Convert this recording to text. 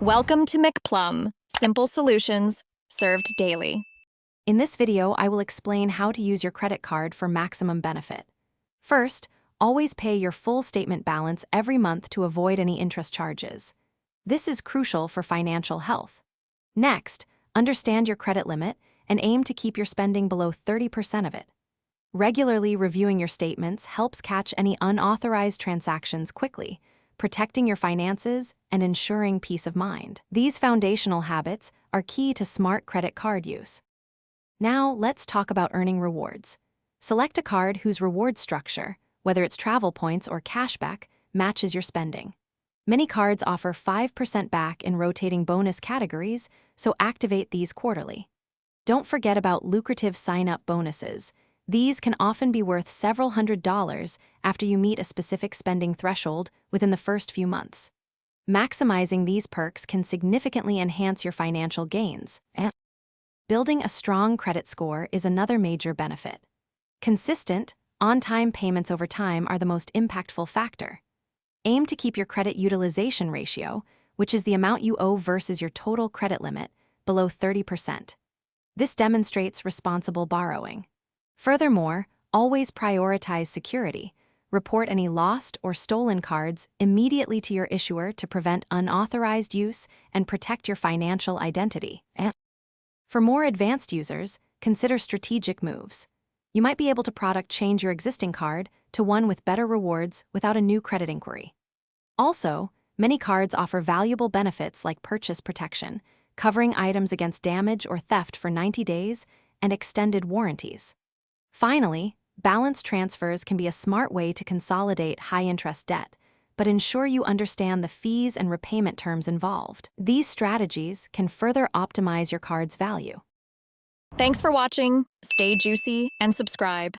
Welcome to McPlum, simple solutions served daily. In this video, I will explain how to use your credit card for maximum benefit. First, always pay your full statement balance every month to avoid any interest charges. This is crucial for financial health. Next, understand your credit limit and aim to keep your spending below 30% of it. Regularly reviewing your statements helps catch any unauthorized transactions quickly, protecting your finances and ensuring peace of mind. These foundational habits are key to smart credit card use. Now, let's talk about earning rewards. Select a card whose reward structure, whether it's travel points or cashback, matches your spending. Many cards offer 5% back in rotating bonus categories, so activate these quarterly. Don't forget about lucrative sign-up bonuses. These can often be worth several $100s after you meet a specific spending threshold within the first few months. Maximizing these perks can significantly enhance your financial gains. Building a strong credit score is another major benefit. Consistent, on-time payments over time are the most impactful factor. Aim to keep your credit utilization ratio, which is the amount you owe versus your total credit limit, below 30%. This demonstrates responsible borrowing. Furthermore, always prioritize security. Report any lost or stolen cards immediately to your issuer to prevent unauthorized use and protect your financial identity. For more advanced users, consider strategic moves. You might be able to product change your existing card to one with better rewards without a new credit inquiry. Also, many cards offer valuable benefits like purchase protection, covering items against damage or theft for 90 days, and extended warranties. Finally, balance transfers can be a smart way to consolidate high-interest debt, but ensure you understand the fees and repayment terms involved. These strategies can further optimize your card's value. Thanks for watching. Stay juicy and subscribe.